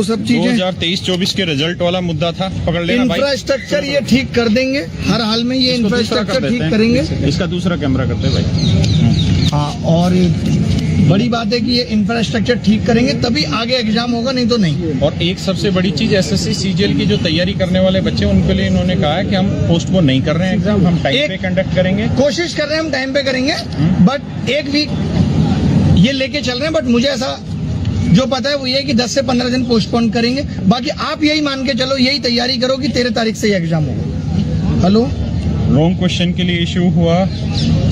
सब चीजें 2023-24 के रिजल्ट वाला मुद्दा था, पकड़ लेना भाई। इंफ्रास्ट्रक्चर ये ठीक कर देंगे, हर हाल में ये इंफ्रास्ट्रक्चर ठीक करेंगे। इसका दूसरा कैमरा करते हैं भाई। हाँ, और बड़ी बात है कि ये इंफ्रास्ट्रक्चर ठीक करेंगे तभी आगे एग्जाम होगा, नहीं तो नहीं। और एक सबसे बड़ी चीज एसएससी सीजीएल की जो तैयारी करने वाले बच्चे, उनके लिए इन्होंने कहा है कि हम पोस्टपोन नहीं कर रहे हैं एग्जाम, हम टाइम पे कंडक्ट करेंगे। कोशिश कर रहे हैं हम टाइम पे करेंगे, बट एक वीक ये लेके चल रहे हैं। बट मुझे ऐसा जो पता है वो ये है कि 10 से 15 दिन पोस्टपोन करेंगे। बाकी आप यही मान के चलो, यही तैयारी करो कि 13 तारीख से ये एग्जाम होगा। हेलो, रॉन्ग क्वेश्चन के लिए इश्यू हुआ,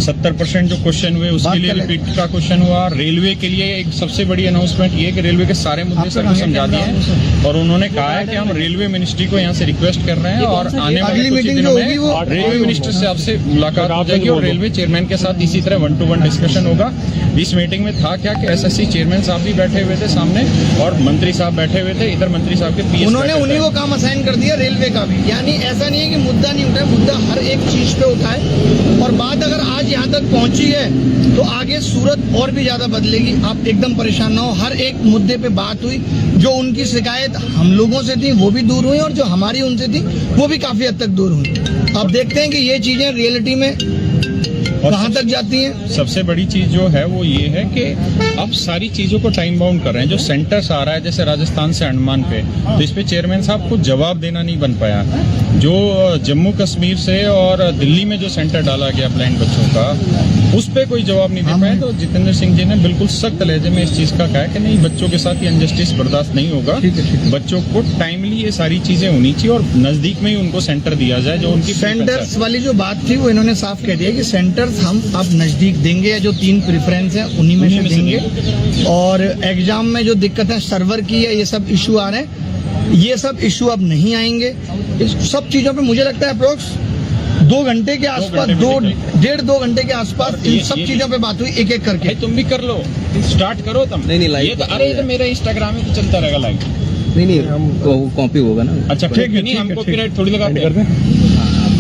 70% जो क्वेश्चन हुए उसके लिए रिपीट का क्वेश्चन हुआ। रेलवे के लिए एक सबसे बड़ी अनाउंसमेंट ये है कि रेलवे के सारे मुद्दे सर को समझा दिए हैं और उन्होंने कहा है कि हम रेलवे मिनिस्ट्री को यहाँ से रिक्वेस्ट कर रहे हैं और आने वाली मीटिंग दिनों में रेलवे मिनिस्टर से आपसे मुलाकात हो जाएगी और रेलवे चेयरमैन के साथ इसी तरह 1-to-1 डिस्कशन होगा। इस मीटिंग में था क्या कि एसएससी चेयरमैन साहब भी बैठे हुए थे सामने और मंत्री साहब बैठे हुए थे, इधर मंत्री साहब के पीएस उन्होंने उन्हीं को काम असाइन कर दिया, रेलवे का भी। यानी ऐसा नहीं है कि मुद्दा नहीं उठाए, मुद्दा हर एक चीज पे उठाए। और बात अगर आज यहाँ तक पहुंची है तो आगे सूरत और भी ज्यादा बदलेगी। आप एकदम परेशान ना हो, हर एक मुद्दे पे बात हुई। जो उनकी शिकायत हम लोगों से थी वो भी दूर हुई और जो हमारी उनसे थी वो भी काफी हद तक दूर हुई। अब देखते हैं कि ये चीजें रियलिटी में कहाँ तक जाती हैं। सबसे बड़ी चीज जो है वो ये है कि अब सारी चीजों को टाइम बाउंड कर रहे हैं। जो सेंटर्स आ रहा है जैसे राजस्थान से अंडमान पे, तो इस पे चेयरमैन साहब को जवाब देना नहीं बन पाया। जो जम्मू कश्मीर से और दिल्ली में जो सेंटर डाला गया ब्लाइंड बच्चों का, उस पे कोई जवाब नहीं दे पाए। तो जितेंद्र सिंह जी ने बिल्कुल सख्त लहजे में इस चीज का कहा कि नहीं, बच्चों के साथ ये अनजस्टिस बर्दाश्त नहीं होगा। बच्चों को टाइमली ये सारी चीजें होनी चाहिए और नजदीक में ही उनको सेंटर दिया जाए। जो उनकी सेंटर्स वाली जो बात थी वो इन्होंने साफ कह दिया कि सेंटर्स हम अब नजदीक देंगे, या जो 3 प्रेफरेंस है उन्हीं में से देंगे। और एग्जाम में जो दिक्कत है सर्वर की है, ये सब इशू आ रहे हैं, ये सब इशू अब नहीं आएंगे। इस सब चीजों पे मुझे लगता है अप्रोक्स 2 घंटे के आसपास, 1.5-2 घंटे के आसपास इन सब चीजों पे बात हुई, एक एक करके। तुम भी कर लो, स्टार्ट करो तुम। नहीं लाइव, अरे ये तो मेरा इंस्टाग्राम में तो चलता रहेगा लाइव। नहीं हम कॉपी होगा ना। अच्छा ठीक है, नहीं हम कॉपीराइट थोड़ी लगाते हैं।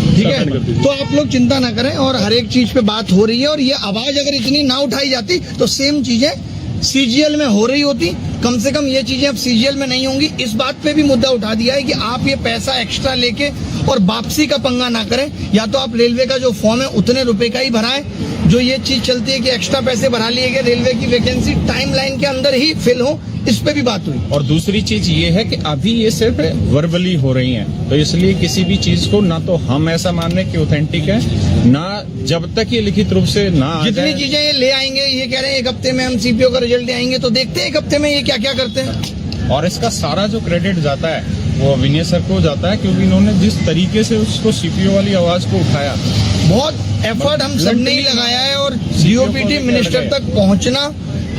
ठीक है, तो आप लोग चिंता ना करें और हर एक चीज पे बात हो रही है। और ये आवाज अगर इतनी ना उठाई जाती तो सेम चीजें सीजीएल में हो रही होती। कम से कम ये चीजें अब सीजीएल में नहीं होंगी। इस बात पे भी मुद्दा उठा दिया है कि आप ये पैसा एक्स्ट्रा लेके और वापसी का पंगा ना करें। या तो आप रेलवे का जो फॉर्म है उतने रुपए का ही भराएं। जो ये चीज चलती है कि एक्स्ट्रा पैसे भरा लिए गए, रेलवे की वैकेंसी टाइमलाइन के अंदर ही फिल हो, इस पे भी बात हुई। और दूसरी चीज ये है कि अभी ये सिर्फ वर्बली हो रही हैं, तो इसलिए किसी भी चीज को ना तो हम ऐसा मान रहे कि ऑथेंटिक है, ना जब तक ये लिखित रूप से ना जितनी चीजें ये ले आएंगे, ये कह रहे हैं 1 हफ्ते में हम सीपीओ का रिजल्ट आएंगे, तो देखते हैं 1 हफ्ते में ये क्या क्या करते हैं। और इसका सारा जो क्रेडिट जाता है वो विनय सर को जाता है, क्योंकि इन्होंने जिस तरीके से उसको सीपीओ वाली आवाज को उठाया, बहुत एफर्ट हम सब ने ही लगाया है। और जीओपीटी मिनिस्टर तक पहुंचना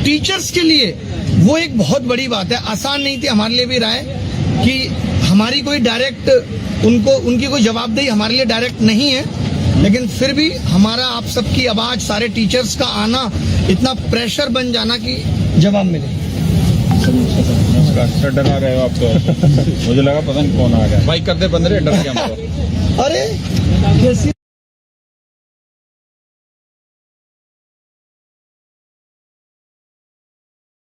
टीचर्स के लिए वो एक बहुत बड़ी बात है। आसान नहीं थी हमारे लिए भी राय कि हमारी कोई डायरेक्ट उनकी कोई जवाबदेही हमारे लिए डायरेक्ट नहीं है, लेकिन फिर भी हमारा आप सबकी आवाज, सारे टीचर्स का आना, इतना प्रेशर बन जाना कि जवाब मिले। नमस्कार, डरा रहे हो आप तो। मुझे लगा पता नहीं कौन आ गया भाई, करते 15 डर के हमको। अरे कैसी